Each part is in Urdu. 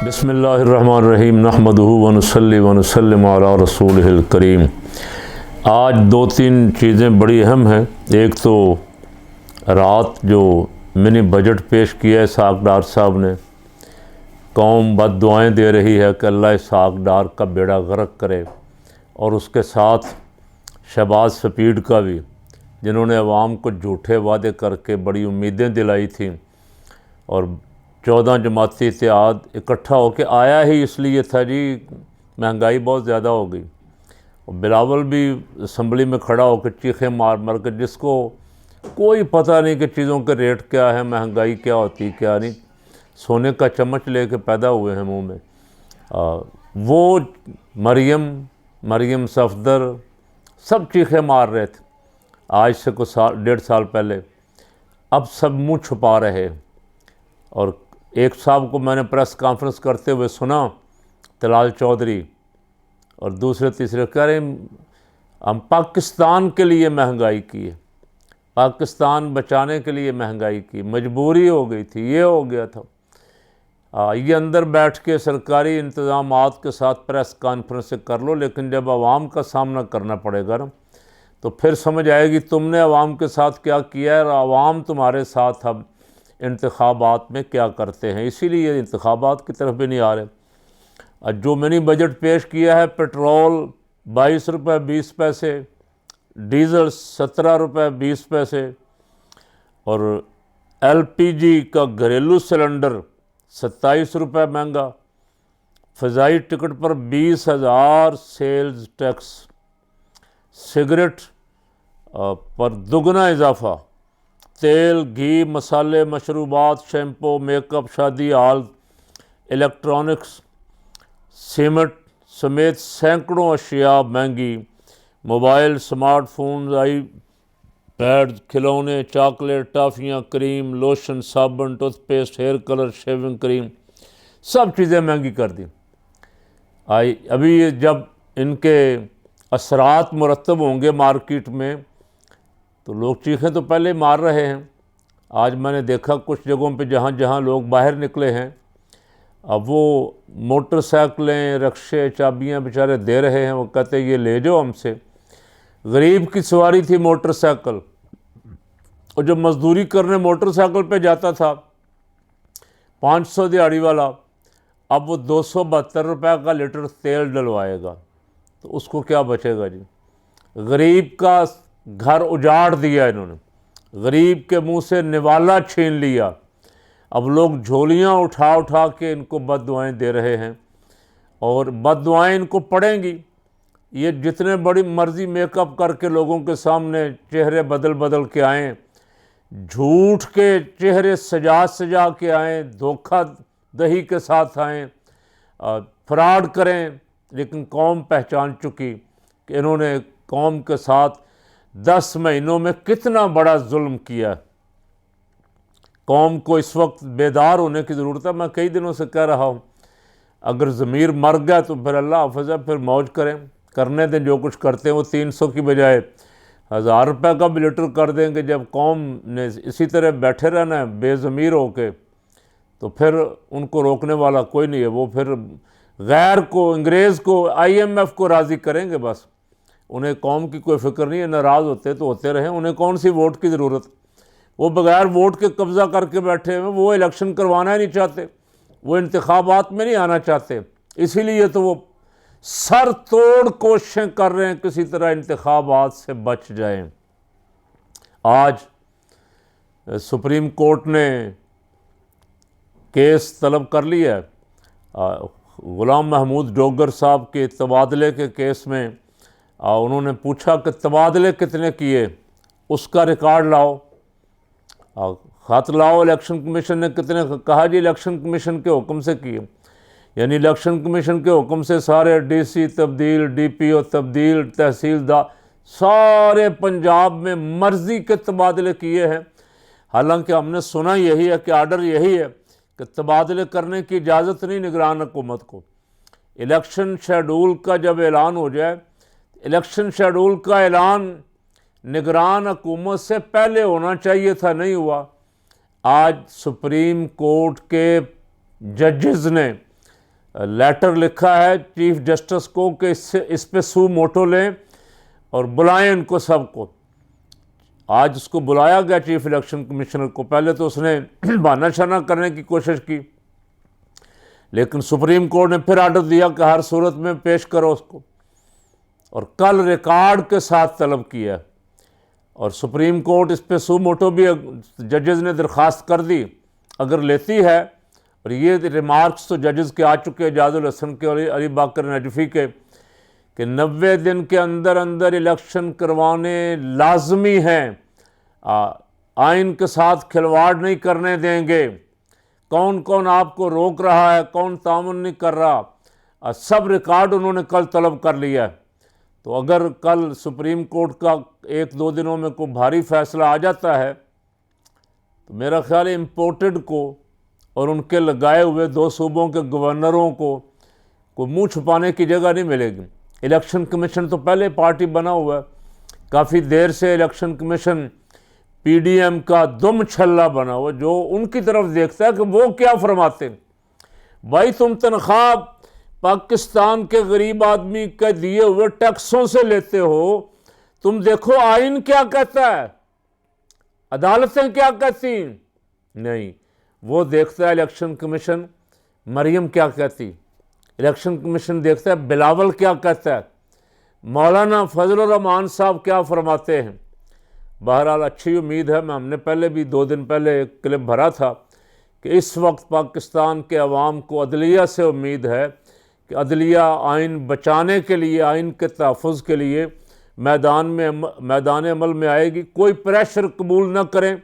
بسم اللہ الرحمن الرحیم نحمدہ ونصلی ونسلم علی رسولہ الکریم۔ آج دو تین چیزیں بڑی اہم ہیں۔ ایک تو رات جو منی بجٹ پیش کیا ہے اسحاق ڈار صاحب نے، قوم بد دعائیں دے رہی ہے کہ اللہ اسحاق ڈار کا بیڑا غرق کرے، اور اس کے ساتھ شہباز سپیڈ کا بھی، جنہوں نے عوام کو جھوٹے وعدے کر کے بڑی امیدیں دلائی تھیں، اور 14 جماعتی اتحاد اکٹھا ہو کے آیا ہی اس لیے تھا جی مہنگائی بہت زیادہ ہو گئی۔ اور بلاول بھی اسمبلی میں کھڑا ہو کے چیخیں مار مار کے، جس کو کوئی پتہ نہیں کہ چیزوں کے ریٹ کیا ہے، مہنگائی کیا ہوتی کیا نہیں، سونے کا چمچ لے کے پیدا ہوئے ہیں منہ میں۔ وہ مریم صفدر سب چیخیں مار رہے تھے آج سے کچھ ڈیڑھ سال پہلے، اب سب منہ چھپا رہے۔ اور ایک صاحب کو میں نے پریس کانفرنس کرتے ہوئے سنا، طلال چودھری، اور دوسرے تیسرے کہہ رہے ہیں ہم پاکستان کے لیے مہنگائی کی ہے، پاکستان بچانے کے لیے مہنگائی کی، مجبوری ہو گئی تھی، یہ ہو گیا تھا۔ یہ اندر بیٹھ کے سرکاری انتظامات کے ساتھ پریس کانفرنس کر لو، لیکن جب عوام کا سامنا کرنا پڑے گا نا تو پھر سمجھ آئے گی تم نے عوام کے ساتھ کیا کیا ہے، اور عوام تمہارے ساتھ اب انتخابات میں کیا کرتے ہیں۔ اسی لیے انتخابات کی طرف بھی نہیں آ رہے۔ جو منی بجٹ پیش کیا ہے، پیٹرول 22 روپے 20 پیسے، ڈیزل 17 روپے 20 پیسے، اور LPG کا گھریلو سلنڈر 27 روپے مہنگا، فضائی ٹکٹ پر 20,000 سیلز ٹیکس، سگریٹ پر دگنا اضافہ، تیل، گھی، مسالے، مشروبات، شیمپو، میک اپ، شادی ہال، الیکٹرانکس، سیمنٹ سمیت سینکڑوں اشیاء مہنگی، mobile, smart phones, iPad, کھلونے، چاکلیٹ، ٹافیاں، کریم، لوشن، صابن، tooth paste, hair colour, shaving cream, سب چیزیں مہنگی کر دیں۔ ابھی جب ان کے اثرات مرتب ہوں گے مارکیٹ میں تو لوگ چیخیں تو پہلے مار رہے ہیں۔ آج میں نے دیکھا کچھ جگہوں پہ جہاں لوگ باہر نکلے ہیں، اب وہ موٹر سائیکلیں، رکشے، چابیاں بیچارے دے رہے ہیں، وہ کہتے ہیں یہ لے جاؤ ہم سے۔ غریب کی سواری تھی موٹر سائیکل، اور جو مزدوری کرنے موٹر سائیکل پہ جاتا تھا 500 دیہڑی والا، اب وہ 272 روپے کا لیٹر تیل ڈلوائے گا، تو اس کو کیا بچے گا جی؟ غریب کا گھر اجاڑ دیا انہوں نے، غریب کے منہ سے نوالا چھین لیا۔ اب لوگ جھولیاں اٹھا کے ان کو بد دعائیں دے رہے ہیں، اور بد دعائیں ان کو پڑیں گی۔ یہ جتنے بڑی مرضی میک اپ کر کے لوگوں کے سامنے چہرے بدل کے آئیں، جھوٹ کے چہرے سجا کے آئیں، دھوکہ دہی کے ساتھ آئیں، فراڈ کریں، لیکن قوم پہچان چکی کہ انہوں نے قوم کے ساتھ 10 مہینوں میں کتنا بڑا ظلم کیا۔ قوم کو اس وقت بیدار ہونے کی ضرورت ہے۔ میں کئی دنوں سے کہہ رہا ہوں، اگر ضمیر مر گیا تو پھر اللہ حافظ ہے، پھر موج کرنے دیں، جو کچھ کرتے ہیں وہ 300 کی بجائے 1000 روپے کا بھی لیٹر کر دیں گے۔ جب قوم نے اسی طرح بیٹھے رہنا ہے بے ضمیر ہو کے، تو پھر ان کو روکنے والا کوئی نہیں ہے۔ وہ پھر غیر کو، انگریز کو، IMF کو راضی کریں گے بس۔ انہیں قوم کی کوئی فکر نہیں ہے، ناراض ہوتے تو ہوتے رہیں، انہیں کون سی ووٹ کی ضرورت؟ وہ بغیر ووٹ کے قبضہ کر کے بیٹھے ہیں، وہ الیکشن کروانا ہی نہیں چاہتے، وہ انتخابات میں نہیں آنا چاہتے، اسی لیے تو وہ سر توڑ کوششیں کر رہے ہیں کسی طرح انتخابات سے بچ جائیں۔ آج سپریم کورٹ نے کیس طلب کر لیا ہے، غلام محمود ڈوگر صاحب کے تبادلے کے کیس میں۔ انہوں نے پوچھا کہ تبادلے کتنے کیے، اس کا ریکارڈ لاؤ، خط لاؤ، الیکشن کمیشن نے کتنے، کہا جی الیکشن کمیشن کے حکم سے کیے، یعنی الیکشن کمیشن کے حکم سے سارے DC تبدیل، DPO تبدیل، تحصیلدار سارے پنجاب میں مرضی کے تبادلے کیے ہیں۔ حالانکہ ہم نے سنا یہی ہے کہ آرڈر یہی ہے کہ تبادلے کرنے کی اجازت نہیں نگران حکومت کو۔ الیکشن شیڈول کا جب اعلان ہو جائے، الیکشن شیڈول کا اعلان نگران حکومت سے پہلے ہونا چاہیے تھا، نہیں ہوا۔ آج سپریم کورٹ کے ججز نے لیٹر لکھا ہے چیف جسٹس کو کہ اس پہ سو موٹو لیں اور بلائیں ان کو سب کو. آج اس کو بلایا گیا چیف الیکشن کمشنر کو. پہلے تو اس نے بہانہ شانہ کرنے کی کوشش کی، لیکن سپریم کورٹ نے پھر آرڈر دیا کہ ہر صورت میں پیش کرو اس کو، اور کل ریکارڈ کے ساتھ طلب کیا. اور سپریم کورٹ اس پہ سو موٹو بھی ججز نے درخواست کر دی اگر لیتی ہے. اور یہ ریمارکس تو ججز کے آ چکے، اعجاز الحسن کے اور علی باقر نجفی کے، کہ 90 دن کے اندر اندر الیکشن کروانے لازمی ہیں، آئین کے ساتھ کھلواڑ نہیں کرنے دیں گے. کون کون آپ کو روک رہا ہے، کون تعاون نہیں کر رہا، سب ریکارڈ انہوں نے کل طلب کر لیا ہے. تو اگر کل سپریم کورٹ کا 1-2 دنوں میں کوئی بھاری فیصلہ آ جاتا ہے تو میرا خیال ہے امپورٹڈ کو اور ان کے لگائے ہوئے 2 صوبوں کے گورنروں کو کوئی منہ چھپانے کی جگہ نہیں ملے گی. الیکشن کمیشن تو پہلے پارٹی بنا ہوا ہے، کافی دیر سے election commission P D M کا دم چھلا بنا ہوا، جو ان کی طرف دیکھتا ہے کہ وہ کیا فرماتے ہیں. بھائی تم تنخواہ پاکستان کے غریب آدمی کے دیے ہوئے ٹیکسوں سے لیتے ہو، تم دیکھو آئین کیا کہتا ہے، عدالتیں کیا کہتی ہیں. نہیں، وہ دیکھتا ہے الیکشن کمیشن مریم کیا کہتی، الیکشن کمیشن دیکھتا ہے بلاول کیا کہتا ہے، مولانا فضل الرحمان صاحب کیا فرماتے ہیں. بہرحال اچھی امید ہے، ہم نے پہلے بھی 2 دن پہلے ایک کلپ بھرا تھا کہ اس وقت پاکستان کے عوام کو عدلیہ سے امید ہے کہ عدلیہ آئین بچانے کے لیے، آئین کے تحفظ کے لیے میدان عمل میں آئے گی. کوئی پریشر قبول نہ کریں،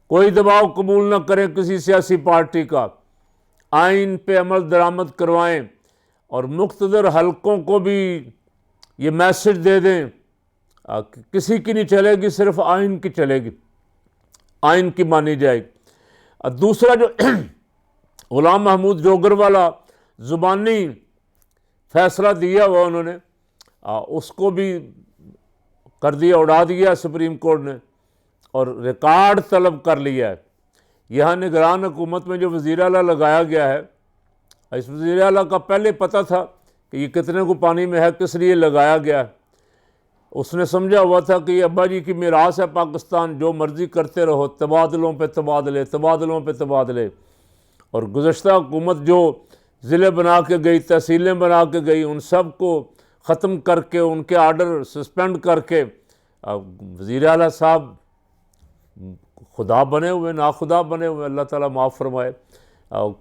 کوئی دباؤ قبول نہ کریں کسی سیاسی پارٹی کا. آئین پہ عمل درآمد کروائیں اور مقتدر حلقوں کو بھی یہ میسج دے دیں کسی کی نہیں چلے گی، صرف آئین کی چلے گی، آئین کی مانی جائے گی. دوسرا جو غلام محمود جوگر والا زبانی فیصلہ دیا ہوا انہوں نے، اس کو بھی کر دیا، اڑا دیا سپریم کورٹ نے، اور ریکارڈ طلب کر لیا ہے. یہاں نگران حکومت میں جو وزیر اعلیٰ لگایا گیا ہے، اس وزیر اعلیٰ کا پہلے پتہ تھا کہ یہ کتنے کو پانی میں ہے، کس لیے لگایا گیا ہے. اس نے سمجھا ہوا تھا کہ یہ ابا جی کی میراث ہے پاکستان، جو مرضی کرتے رہو، تبادلوں پہ تبادلے، تبادلوں پہ تبادلے. اور گزشتہ حکومت جو ضلع بنا کے گئی، تحصیلیں بنا کے گئی، ان سب کو ختم کر کے، ان کے آرڈر سسپینڈ کر کے، وزیر اعلیٰ صاحب خدا بنے ہوئے، ناخدا بنے ہوئے، اللہ تعالیٰ معاف فرمائے.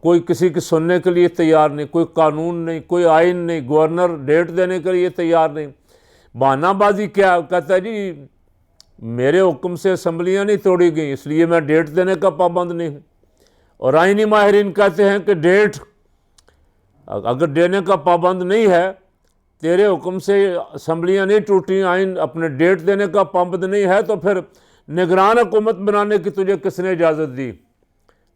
کوئی کسی کی سننے کے لیے تیار نہیں، کوئی قانون نہیں، کوئی آئین نہیں، گورنر ڈیٹ دینے کے لیے تیار نہیں. بہانہ بازی کیا کہتا ہے جی میرے حکم سے اسمبلیاں نہیں توڑی گئیں اس لیے میں ڈیٹ دینے کا پابند نہیں ہوں. اور آئینی ماہرین کہتے ہیں کہ ڈیٹ اگر دینے کا پابند نہیں ہے، تیرے حکم سے اسمبلیاں نہیں ٹوٹی، آئین اپنے ڈیٹ دینے کا پابند نہیں ہے، تو پھر نگران حکومت بنانے کی تجھے کس نے اجازت دی؟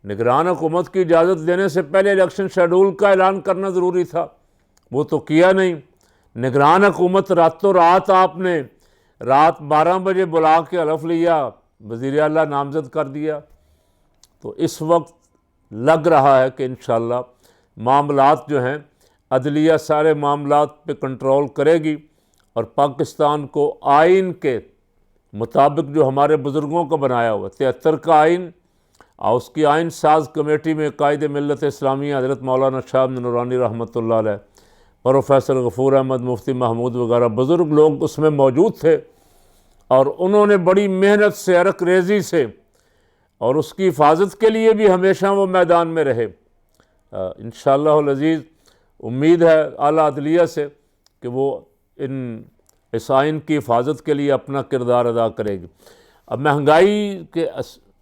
نگران حکومت کی اجازت دینے سے پہلے الیکشن شیڈول کا اعلان کرنا ضروری تھا، وہ تو کیا نہیں. نگران حکومت راتوں رات آپ نے رات 12 بجے بلا کے حلف لیا، وزیر اعلیٰ نامزد کر دیا. تو اس وقت لگ رہا ہے کہ انشاءاللہ معاملات جو ہیں، عدلیہ سارے معاملات پہ کنٹرول کرے گی، اور پاکستان کو آئین کے مطابق جو ہمارے بزرگوں کو بنایا ہوا 73 کا آئین، اور اس کی آئین ساز کمیٹی میں قائد ملت اسلامیہ حضرت مولانا شاہ نورانی رحمۃ اللہ علیہ، پروفیسر غفور احمد مفتی محمود وغیرہ بزرگ لوگ اس میں موجود تھے، اور انہوں نے بڑی محنت سے، عرق ریزی سے، اور اس کی حفاظت کے لیے بھی ہمیشہ وہ میدان میں رہے. انشاءاللہ العزیز امید ہے اعلیٰ عدلیہ سے کہ وہ اس آئین کی حفاظت کے لیے اپنا کردار ادا کرے گی. اب مہنگائی کے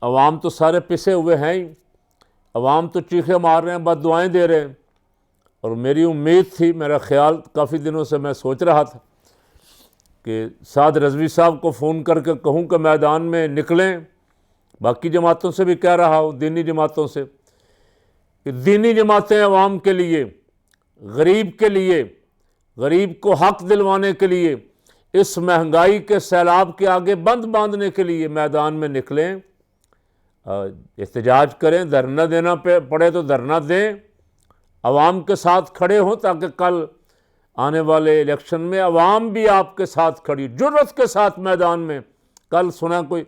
عوام تو سارے پسے ہوئے ہیں ہی، عوام تو چیخیں مار رہے ہیں، بد دعائیں دے رہے ہیں. اور میری امید تھی، میرا خیال کافی دنوں سے میں سوچ رہا تھا کہ سعد رضوی صاحب کو فون کر کے کہوں کہ میدان میں نکلیں. باقی جماعتوں سے بھی کہہ رہا ہوں، دینی جماعتوں سے، کہ دینی جماعتیں عوام کے لیے، غریب کے لیے، غریب کو حق دلوانے کے لیے، اس مہنگائی کے سیلاب کے آگے بند باندھنے کے لیے میدان میں نکلیں، احتجاج کریں، دھرنا دینا پڑے تو دھرنا دیں، عوام کے ساتھ کھڑے ہوں تاکہ کل آنے والے الیکشن میں عوام بھی آپ کے ساتھ کھڑی، جرأت کے ساتھ میدان میں۔ کل سنا کوئی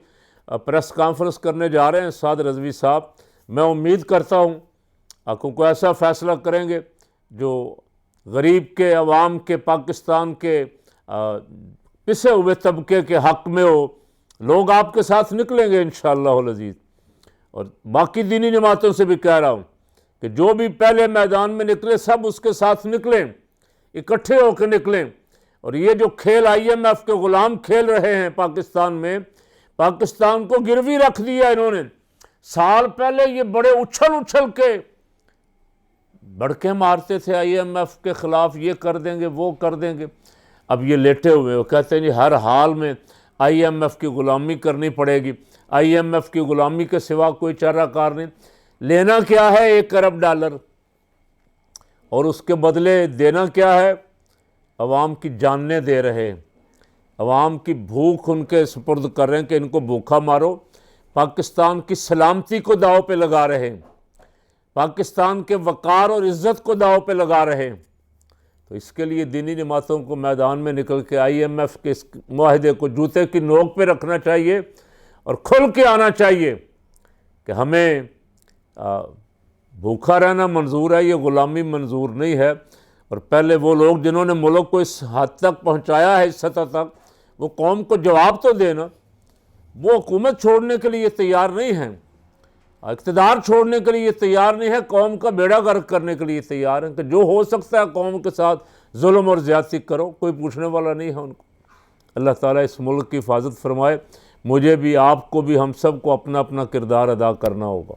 پریس کانفرنس کرنے جا رہے ہیں سعد رضوی صاحب، میں امید کرتا ہوں کوئی ایسا فیصلہ کریں گے جو غریب کے، عوام کے، پاکستان کے پسے ہوئے طبقے کے حق میں ہو۔ لوگ آپ کے ساتھ نکلیں گے انشاءاللہ العزیز۔ اور باقی دینی جماعتوں سے بھی کہہ رہا ہوں کہ جو بھی پہلے میدان میں نکلے سب اس کے ساتھ نکلیں، اکٹھے ہو کے نکلیں۔ اور یہ جو کھیل آئی ایم ایف کے غلام کھیل رہے ہیں پاکستان میں، پاکستان کو گروی رکھ دیا انہوں نے۔ سال پہلے یہ بڑے اچھل کے بڑکے مارتے تھے آئی ایم ایف کے خلاف، یہ کر دیں گے وہ کر دیں گے۔ اب یہ لیٹے ہوئے وہ کہتے ہیں جی ہر حال میں آئی ایم ایف کی غلامی کرنی پڑے گی، آئی ایم ایف کی غلامی کے سوا کوئی چارہ کار نہیں۔ لینا کیا ہے $1 ارب، اور اس کے بدلے دینا کیا ہے؟ عوام کی جانیں دے رہے ہیں، عوام کی بھوک ان کے سپرد کر رہے ہیں کہ ان کو بھوکا مارو، پاکستان کی سلامتی کو داؤ پہ لگا رہے ہیں، پاکستان کے وقار اور عزت کو داؤ پہ لگا رہے ہیں۔ تو اس کے لیے دینی جماعتوں کو میدان میں نکل کے آئی ایم ایف کے اس معاہدے کو جوتے کی نوک پہ رکھنا چاہیے اور کھل کے آنا چاہیے کہ ہمیں بھوکا رہنا منظور ہے، یہ غلامی منظور نہیں ہے۔ اور پہلے وہ لوگ جنہوں نے ملک کو اس حد تک پہنچایا ہے، اس سطح تک، وہ قوم کو جواب تو دینا۔ وہ حکومت چھوڑنے کے لیے تیار نہیں ہیں، اقتدار چھوڑنے کے لیے تیار نہیں ہے، قوم کا بیڑا غرق کرنے کے لیے تیار ہیں کہ جو ہو سکتا ہے قوم کے ساتھ ظلم اور زیادتی کرو، کوئی پوچھنے والا نہیں ہے ان کو۔ اللہ تعالیٰ اس ملک کی حفاظت فرمائے۔ مجھے بھی، آپ کو بھی، ہم سب کو اپنا اپنا کردار ادا کرنا ہوگا۔